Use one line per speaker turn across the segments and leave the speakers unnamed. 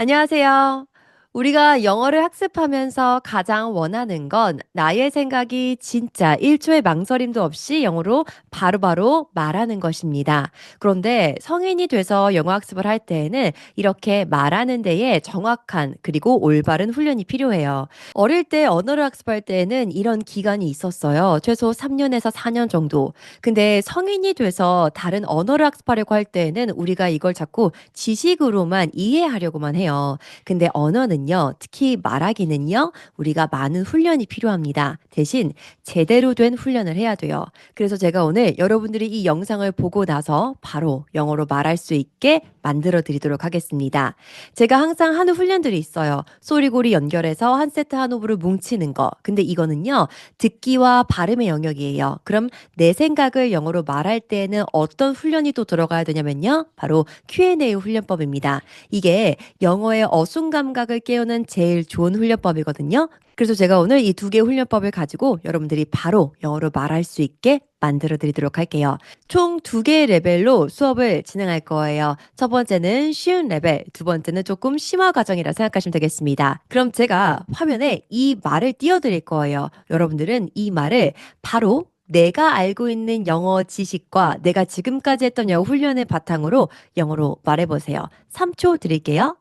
안녕하세요. 우리가 영어를 학습하면서 가장 원하는 건 나의 생각이 진짜 1초의 망설임도 없이 영어로 바로바로 말하는 것입니다. 그런데 성인이 돼서 영어 학습을 할 때에는 이렇게 말하는 데에 정확한 그리고 올바른 훈련이 필요해요. 어릴 때 언어를 학습할 때에는 이런 기간이 있었어요. 최소 3년에서 4년 정도. 근데 성인이 돼서 다른 언어를 학습하려고 할 때에는 우리가 이걸 자꾸 지식으로만 이해하려고만 해요. 근데 언어는요, 특히 말하기는요, 우리가 많은 훈련이 필요합니다. 대신 제대로 된 훈련을 해야 돼요. 그래서 제가 오늘 여러분들이 이 영상을 보고 나서 바로 영어로 말할 수 있게 만들어 드리도록 하겠습니다. 제가 항상 하는 훈련들이 있어요. 소리고리 연결해서 한 세트 한 호흡으로 뭉치는 거. 근데 이거는요, 듣기와 발음의 영역이에요. 그럼 내 생각을 영어로 말할 때에는 어떤 훈련이 또 들어가야 되냐면요, 바로 Q&A 훈련법입니다. 이게 영어의 어순 감각을 깨우는 제일 좋은 훈련법이거든요. 그래서 제가 오늘 이 두 개의 훈련법을 가지고 여러분들이 바로 영어로 말할 수 있게 만들어 드리도록 할게요. 총 두 개의 레벨로 수업을 진행할 거예요. 첫 번째는 쉬운 레벨, 두 번째는 조금 심화 과정이라 생각하시면 되겠습니다. 그럼 제가 화면에 이 말을 띄워드릴 거예요. 여러분들은 이 말을 바로 내가 알고 있는 영어 지식과 내가 지금까지 했던 영어 훈련의 바탕으로 영어로 말해보세요. 3초 드릴게요.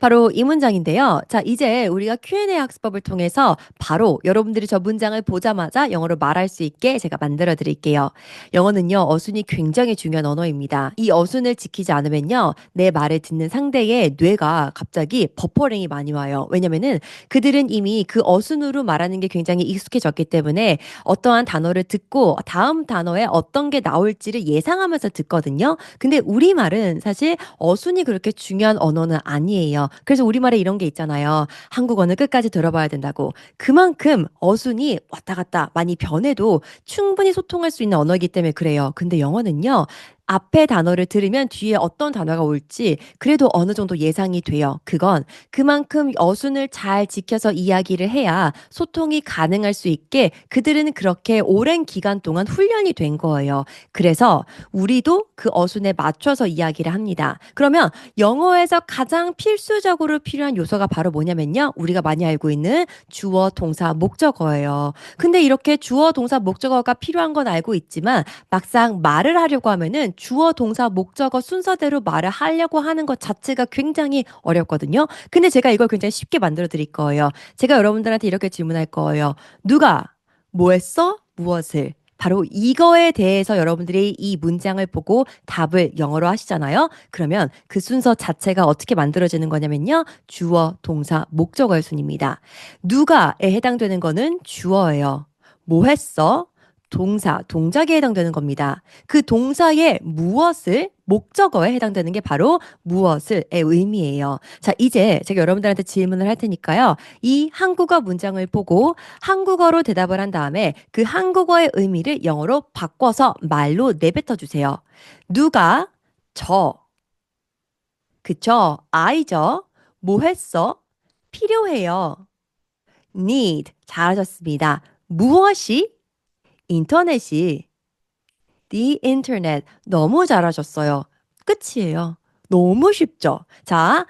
바로 이 문장인데요. 자, 이제 우리가 Q&A 학습법을 통해서 바로 여러분들이 저 문장을 보자마자 영어로 말할 수 있게 제가 만들어 드릴게요. 영어는요, 어순이 굉장히 중요한 언어입니다. 이 어순을 지키지 않으면요, 내 말을 듣는 상대의 뇌가 갑자기 버퍼링이 많이 와요. 왜냐면은 그들은 이미 그 어순으로 말하는 게 굉장히 익숙해졌기 때문에 어떠한 단어를 듣고 다음 단어에 어떤 게 나올지를 예상하면서 듣거든요. 근데 우리말은 사실 어순이 그렇게 중요한 언어는 아니에요. 그래서 우리말에 이런 게 있잖아요. 한국어는 끝까지 들어봐야 된다고. 그만큼 어순이 왔다 갔다 많이 변해도 충분히 소통할 수 있는 언어이기 때문에 그래요. 근데 영어는요. 앞에 단어를 들으면 뒤에 어떤 단어가 올지 그래도 어느 정도 예상이 돼요. 그건 그만큼 어순을 잘 지켜서 이야기를 해야 소통이 가능할 수 있게 그들은 그렇게 오랜 기간 동안 훈련이 된 거예요. 그래서 우리도 그 어순에 맞춰서 이야기를 합니다. 그러면 영어에서 가장 필수적으로 필요한 요소가 바로 뭐냐면요. 우리가 많이 알고 있는 주어, 동사, 목적어예요. 근데 이렇게 주어, 동사, 목적어가 필요한 건 알고 있지만 막상 말을 하려고 하면은 주어, 동사, 목적어 순서대로 말을 하려고 하는 것 자체가 굉장히 어렵거든요. 근데 제가 이걸 굉장히 쉽게 만들어 드릴 거예요. 제가 여러분들한테 이렇게 질문할 거예요. 누가 뭐 했어? 무엇을? 바로 이거에 대해서 여러분들이 이 문장을 보고 답을 영어로 하시잖아요. 그러면 그 순서 자체가 어떻게 만들어지는 거냐면요. 주어, 동사, 목적어의 순입니다. 누가에 해당되는 거는 주어예요. 뭐 했어? 동사, 동작에 해당되는 겁니다. 그 동사의 무엇을 목적어에 해당되는 게 바로 무엇을의 의미예요. 자, 이제 제가 여러분들한테 질문을 할 테니까요. 이 한국어 문장을 보고 한국어로 대답을 한 다음에 그 한국어의 의미를 영어로 바꿔서 말로 내뱉어 주세요. 누가 그쵸? I죠? 뭐 했어? 필요해요. need 잘하셨습니다. 무엇이? 인터넷이 the internet 너무 잘하셨어요. 끝이에요. 너무 쉽죠? 자,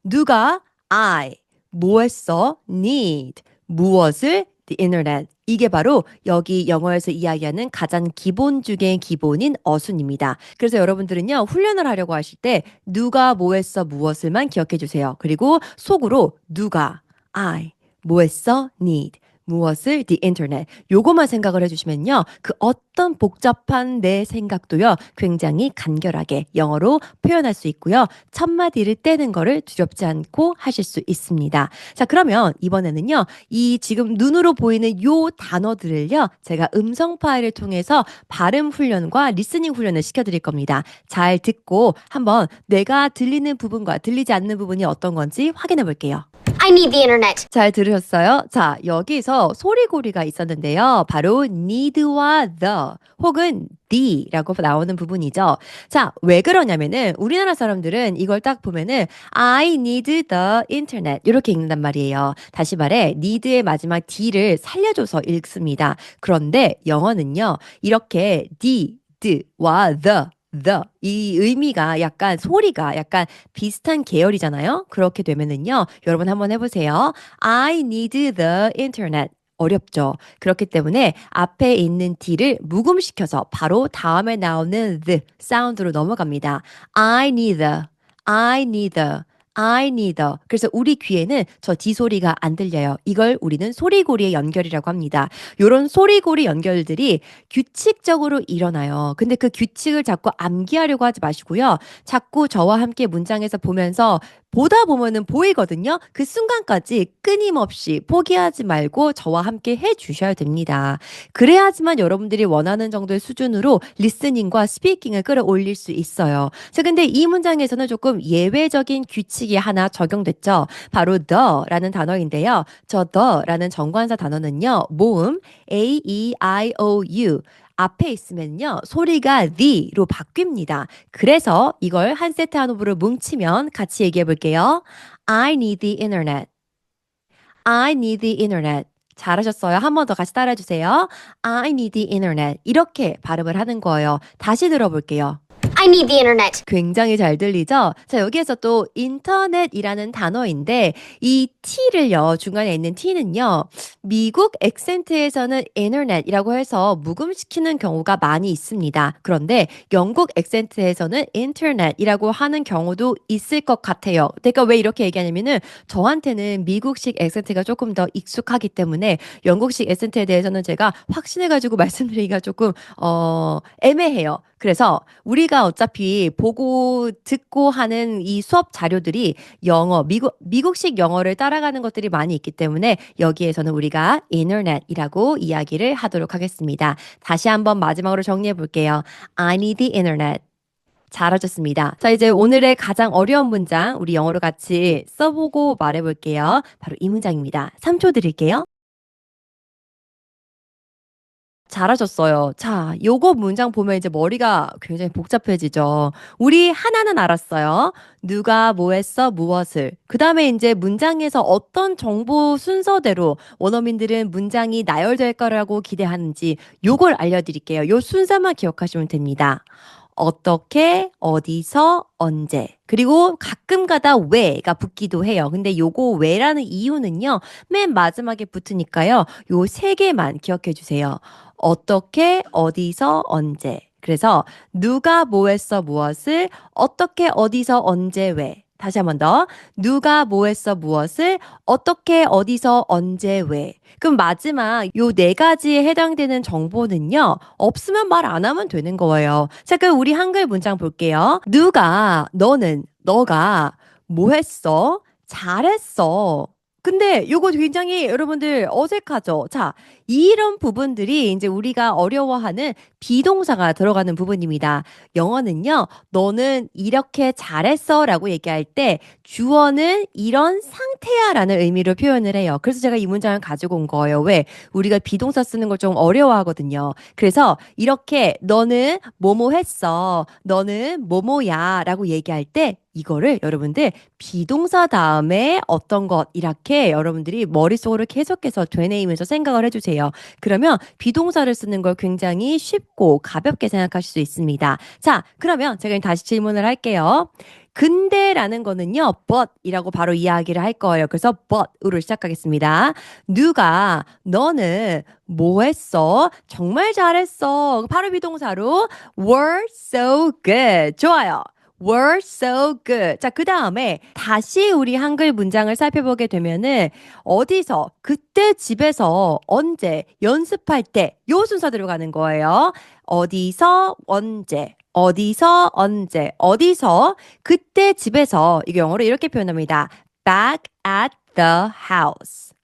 누가 I 뭐 했어? need 무엇을 the internet 이게 바로 여기 영어에서 이야기하는 가장 기본 중의 기본인 어순입니다. 그래서 여러분들은요, 훈련을 하려고 하실 때 누가 뭐 했어 무엇을만 기억해 주세요. 그리고 속으로 누가 I 뭐 했어 need 무엇을 the internet 요거만 생각을 해주시면요. 그 어떤 복잡한 내 생각도요. 굉장히 간결하게 영어로 표현할 수 있고요. 첫 마디를 떼는 거를 두렵지 않고 하실 수 있습니다. 자, 그러면 이번에는요. 이 지금 눈으로 보이는 요 단어들을요. 제가 음성 파일을 통해서 발음 훈련과 리스닝 훈련을 시켜드릴 겁니다. 잘 듣고 한번 내가 들리는 부분과 들리지 않는 부분이 어떤 건지 확인해 볼게요.
I need the internet.
잘 들으셨어요? 자, 여기서 소리고리가 있었는데요. 바로 need와 the 혹은 the라고 나오는 부분이죠. 자, 왜 그러냐면은 우리나라 사람들은 이걸 딱 보면은 I need the internet 이렇게 읽는단 말이에요. 다시 말해 need의 마지막 d를 살려줘서 읽습니다. 그런데 영어는요. 이렇게 need와 the 이 의미가 약간 소리가 약간 비슷한 계열이잖아요. 그렇게 되면은요. 여러분 한번 해보세요. I need the internet. 어렵죠. 그렇기 때문에 앞에 있는 D를 묵음시켜서 바로 다음에 나오는 the 사운드로 넘어갑니다. I need the, I need the, I need the. 그래서 우리 귀에는 저 D 소리가 안 들려요. 이걸 우리는 소리고리의 연결이라고 합니다. 요런 소리고리 연결들이 규칙적으로 일어나요. 근데 그 규칙을 자꾸 암기하려고 하지 마시고요. 자꾸 저와 함께 문장에서 보면서 보다 보면은 보이거든요. 그 순간까지 끊임없이 포기하지 말고 저와 함께 해 주셔야 됩니다. 그래야지만 여러분들이 원하는 정도의 수준으로 리스닝과 스피킹을 끌어올릴 수 있어요. 자, 근데 이 문장에서는 조금 예외적인 규칙이 하나 적용됐죠. 바로 the라는 단어인데요. 저 the라는 정관사 단어는요. 모음 A-E-I-O-U 앞에 있으면요. 소리가 the로 바뀝니다. 그래서 이걸 한 세트 한 호흡으로 뭉치면 같이 얘기해 볼게요. I need the internet. I need the internet. 잘하셨어요. 한 번 더 같이 따라해 주세요. I need the internet. 이렇게 발음을 하는 거예요. 다시 들어볼게요.
I need the internet.
굉장히 잘 들리죠? 자, 여기에서 또 인터넷이라는 단어인데 이 T를요, 중간에 있는 T는요, 미국 액센트에서는 internet이라고 해서 묵음시키는 경우가 많이 있습니다. 그런데 영국 액센트에서는 internet이라고 하는 경우도 있을 것 같아요. 그러니까 왜 이렇게 얘기하냐면은 저한테는 미국식 액센트가 조금 더 익숙하기 때문에 영국식 액센트에 대해서는 제가 확신해가지고 말씀드리기가 조금 애매해요. 그래서 우리가 어차피 보고 듣고 하는 이 수업 자료들이 영어, 미국식 영어를 따라가는 것들이 많이 있기 때문에 여기에서는 우리가 internet이라고 이야기를 하도록 하겠습니다. 다시 한번 마지막으로 정리해 볼게요. I need the internet. 잘하셨습니다. 자, 이제 오늘의 가장 어려운 문장 우리 영어로 같이 써보고 말해 볼게요. 바로 이 문장입니다. 3초 드릴게요. 잘하셨어요. 자, 요거 문장 보면 이제 머리가 굉장히 복잡해지죠. 우리 하나는 알았어요. 누가 뭐 했어, 무엇을. 그 다음에 이제 문장에서 어떤 정보 순서대로 원어민들은 문장이 나열될 거라고 기대하는지 요걸 알려드릴게요. 요 순서만 기억하시면 됩니다. 어떻게, 어디서, 언제. 그리고 가끔 가다 왜가 붙기도 해요. 근데 요거 왜라는 이유는요. 맨 마지막에 붙으니까요. 요 세 개만 기억해 주세요. 어떻게, 어디서, 언제. 그래서 누가 뭐 했어, 무엇을, 어떻게, 어디서, 언제, 왜. 다시 한 번 더. 누가 뭐 했어, 무엇을, 어떻게, 어디서, 언제, 왜. 그럼 마지막 요 네 가지에 해당되는 정보는요. 없으면 말 안 하면 되는 거예요. 자, 그럼 우리 한글 문장 볼게요. 누가, 너는, 너가 뭐 했어? 잘했어. 근데 요거 굉장히 여러분들 어색하죠? 자, 이런 부분들이 이제 우리가 어려워하는 비동사가 들어가는 부분입니다. 영어는요, 너는 이렇게 잘했어 라고 얘기할 때 주어는 이런 상태야 라는 의미로 표현을 해요. 그래서 제가 이 문장을 가지고 온 거예요. 왜? 우리가 비동사 쓰는 걸 좀 어려워하거든요. 그래서 이렇게 너는 뭐뭐 했어. 너는 뭐뭐야 라고 얘기할 때 이거를 여러분들 비동사 다음에 어떤 것 이렇게 여러분들이 머릿속으로 계속해서 되뇌이면서 생각을 해주세요. 그러면 비동사를 쓰는 걸 굉장히 쉽고 가볍게 생각하실 수 있습니다. 자, 그러면 제가 다시 질문을 할게요. 근데라는 거는요, but이라고 바로 이야기를 할 거예요. 그래서 but으로 시작하겠습니다. 누가, 너는 뭐 했어? 정말 잘했어. 바로 비동사로 were so good. 좋아요. were so good. 자, 그 다음에 다시 우리 한글 문장을 살펴보게 되면은 어디서, 그때, 집에서, 언제, 연습할 때, 요 순서대로 가는 거예요. 어디서, 언제, 어디서, 언제, 어디서, 그때, 집에서, 이거 영어로 이렇게 표현합니다. back at the house.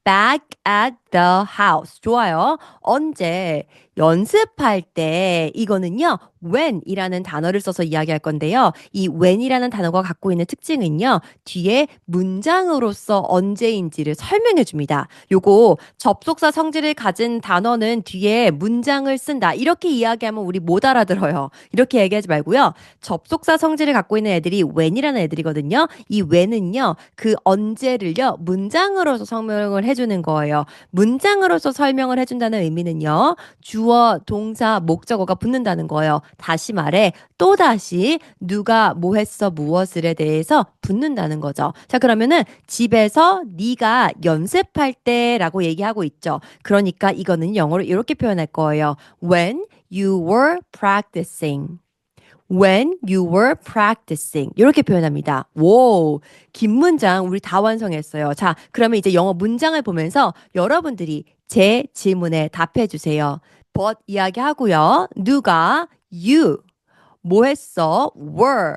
back at the house. 좋아요. 언제? 연습할 때 이거는요. when이라는 단어를 써서 이야기할 건데요. 이 when이라는 단어가 갖고 있는 특징은요. 뒤에 문장으로서 언제인지를 설명해 줍니다. 요거 접속사 성질을 가진 단어는 뒤에 문장을 쓴다. 이렇게 이야기하면 우리 못 알아들어요. 이렇게 얘기하지 말고요. 접속사 성질을 갖고 있는 애들이 when이라는 애들이거든요. 이 when은요. 그 언제를요. 문장으로서 설명을 해주는 거예요. 문장으로서 설명을 해준다는 의미는요. 주어, 동사, 목적어가 붙는다는 거예요. 다시 말해 또다시 누가 뭐 했어 무엇을에 대해서 붙는다는 거죠. 자, 그러면은 집에서 네가 연습할 때라고 얘기하고 있죠. 그러니까 이거는 영어로 이렇게 표현할 거예요. When you were practicing. When you were practicing. 이렇게 표현합니다. 오, 긴 문장 우리 다 완성했어요. 자, 그러면 이제 영어 문장을 보면서 여러분들이 제 질문에 답해 주세요. but 이야기하고요. 누가 you 뭐 했어? were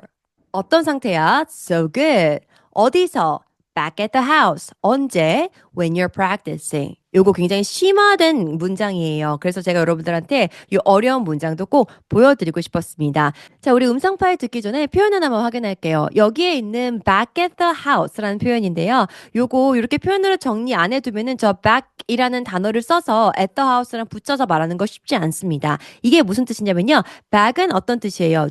어떤 상태야? So good. 어디서? Back at the house. 언제? When you're practicing. 요거 굉장히 심화된 문장이에요. 그래서 제가 여러분들한테 이 어려운 문장도 꼭 보여드리고 싶었습니다. 자, 우리 음성 파일 듣기 전에 표현 하나만 확인할게요. 여기에 있는 back at the house라는 표현인데요. 요거 이렇게 표현으로 정리 안 해두면은 저 back이라는 단어를 써서 at the house랑 붙여서 말하는 거 쉽지 않습니다. 이게 무슨 뜻이냐면요. back은 어떤 뜻이에요?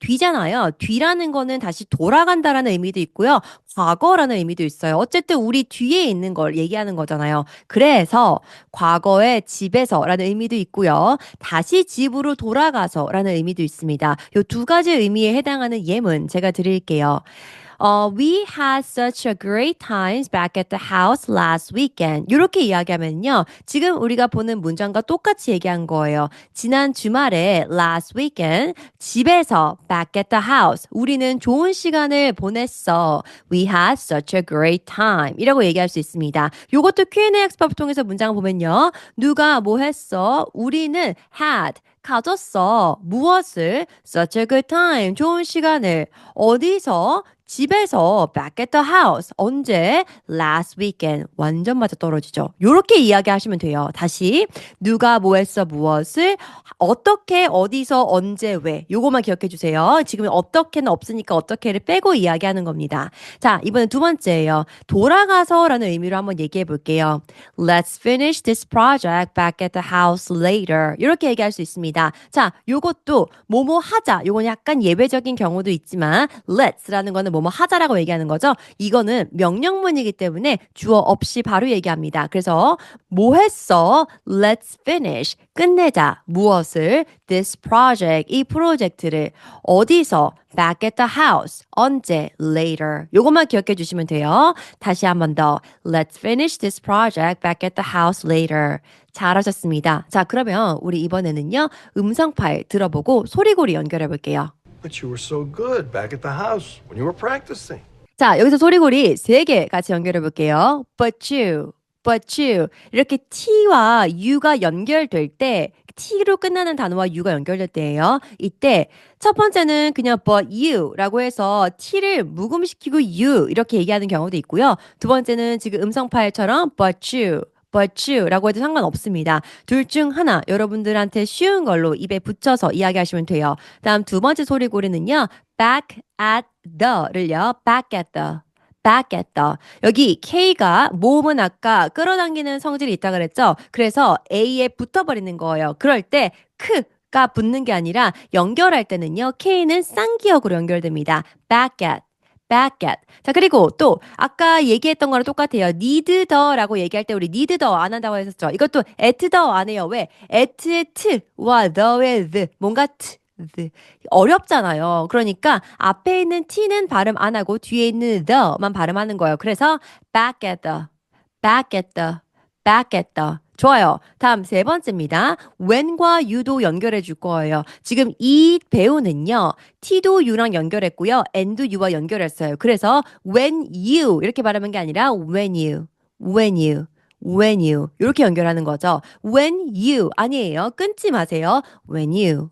뒤잖아요. 뒤라는 거는 다시 돌아간다라는 의미도 있고요. 과거라는 의미도 있어요. 어쨌든 우리 뒤에 있는 걸 얘기하는 거잖아요. 그래서 과거의 집에서라는 의미도 있고요. 다시 집으로 돌아가서라는 의미도 있습니다. 이 두 가지 의미에 해당하는 예문 제가 드릴게요. We had such a great times back at the house last weekend. 이렇게 이야기하면요. 지금 우리가 보는 문장과 똑같이 얘기한 거예요. 지난 주말에 last weekend 집에서 back at the house 우리는 좋은 시간을 보냈어. We had such a great time. 이라고 얘기할 수 있습니다. 요것도 Q&A 학습법을 통해서 문장을 보면요. 누가 뭐 했어? 우리는 had 가졌어. 무엇을? Such a good time. 좋은 시간을. 어디서? 집에서 back at the house. 언제? Last weekend. 완전 맞아 떨어지죠. 요렇게 이야기하시면 돼요. 다시 누가 뭐 했어 무엇을 어떻게 어디서 언제 왜 요거만 기억해 주세요. 지금 어떻게는 없으니까 어떻게를 빼고 이야기하는 겁니다. 자, 이번엔 두 번째예요. 돌아가서라는 의미로 한번 얘기해 볼게요. Let's finish this project back at the house later. 이렇게 얘기할 수 있습니다. 자, 요것도 뭐뭐 하자. 요건 약간 예외적인 경우도 있지만 let's라는 거는 뭐뭐 하자라고 얘기하는 거죠. 이거는 명령문이기 때문에 주어 없이 바로 얘기합니다. 그래서 뭐 했어? Let's finish. 끝내자. 무엇을? This project. 이 프로젝트를 어디서? Back at the house. 언제? Later. 요것만 기억해 주시면 돼요. 다시 한 번 더. Let's finish this project back at the house later. 잘하셨습니다. 자, 그러면 우리 이번에는요. 음성 파일 들어보고 소리고리 연결해 볼게요.
But you were so good back at the house when you were practicing.
자, 여기서 소리고리 3개 같이 연결해 볼게요. but you. 이렇게 t와 u가 연결될 때 t로 끝나는 단어와 u가 연결될 때예요. 이때 첫 번째는 그냥 but you라고 해서 t를 묵음시키고 you 이렇게 얘기하는 경우도 있고요. 두 번째는 지금 음성 파일처럼 but you라고 해도 상관없습니다. 둘 중 하나 여러분들한테 쉬운 걸로 입에 붙여서 이야기하시면 돼요. 다음 두 번째 소리고리는요. back at the를요. back at the. 여기 K가 모음은 아까 끌어당기는 성질이 있다 그랬죠? 그래서 A에 붙어버리는 거예요. 그럴 때 가 붙는 게 아니라 연결할 때는요. K는 쌍기역으로 연결됩니다. back at. 자, 그리고 또 아까 얘기했던 거랑 똑같아요. need the라고 얘기할 때 우리 need the 안 한다고 했었죠. 이것도 at the 안 해요. 왜? at의 t와 the의 the. 뭔가 어렵잖아요. 그러니까 앞에 있는 t는 발음 안 하고 뒤에 있는 the만 발음하는 거예요. 그래서 back at the. 좋아요. 다음 세 번째입니다. when과 you도 연결해 줄 거예요. 지금 이 배우는요. t도 you랑 연결했고요. and도 you와 연결했어요. 그래서 when you 이렇게 발음한 게 아니라 when you 이렇게 연결하는 거죠. when you 아니에요. 끊지 마세요. when you.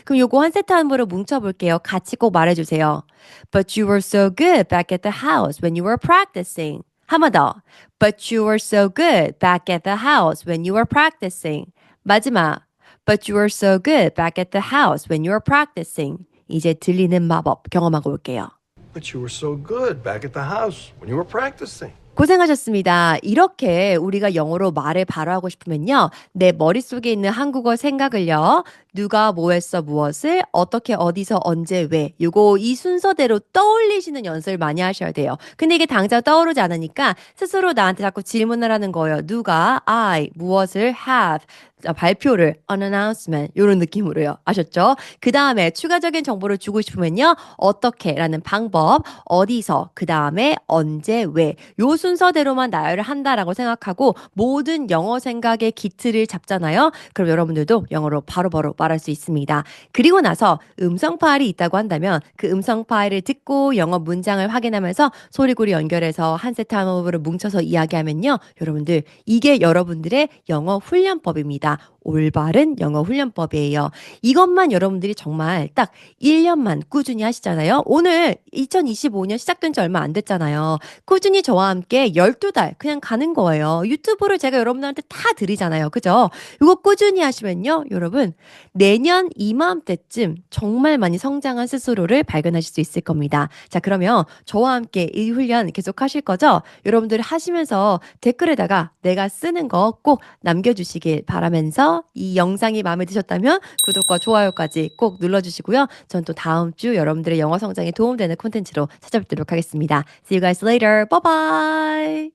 그럼 요거 한 세트 한번으로 뭉쳐볼게요. 같이 꼭 말해주세요. But you were so good back at the house when you were practicing. 한 번 더. But you were so good back at the house when you were practicing. 마지막. But you were so good back at the house when you were practicing. 이제 들리는 마법 경험하고 올게요.
But you were so good back at the house when you were practicing.
고생하셨습니다. 이렇게 우리가 영어로 말을 바로 하고 싶으면요. 내 머릿속에 있는 한국어 생각을요. 누가 뭐 했어 무엇을 어떻게 어디서 언제 왜 요거 이 순서대로 떠올리시는 연습을 많이 하셔야 돼요. 근데 이게 당장 떠오르지 않으니까 스스로 나한테 자꾸 질문을 하는 거예요. 누가 I 무엇을 have 발표를 an announcement 요런 느낌으로요. 아셨죠? 그다음에 추가적인 정보를 주고 싶으면요. 어떻게라는 방법, 어디서, 그다음에 언제, 왜 요 순서대로만 나열을 한다라고 생각하고 모든 영어 생각의 기틀을 잡잖아요. 그럼 여러분들도 영어로 바로바로 말할 수 있습니다. 그리고 나서 음성 파일이 있다고 한다면 그 음성 파일을 듣고 영어 문장을 확인하면서 소리구리 연결해서 한 세트 한호흡으로 뭉쳐서 이야기하면요. 여러분들 이게 여러분들의 영어 훈련법입니다. 올바른 영어 훈련법이에요. 이것만 여러분들이 정말 딱 1년만 꾸준히 하시잖아요. 오늘 2025년 시작된 지 얼마 안 됐잖아요. 꾸준히 저와 함께 12달 그냥 가는 거예요. 유튜브를 제가 여러분들한테 다 드리잖아요. 그죠? 이거 꾸준히 하시면요. 여러분 내년 이맘때쯤 정말 많이 성장한 스스로를 발견하실 수 있을 겁니다. 자, 그러면 저와 함께 이 훈련 계속 하실 거죠? 여러분들 하시면서 댓글에다가 내가 쓰는 거 꼭 남겨주시길 바라면서 이 영상이 마음에 드셨다면 구독과 좋아요까지 꼭 눌러주시고요. 전 또 다음 주 여러분들의 영어 성장에 도움되는 콘텐츠로 찾아뵙도록 하겠습니다. See you guys later. Bye bye.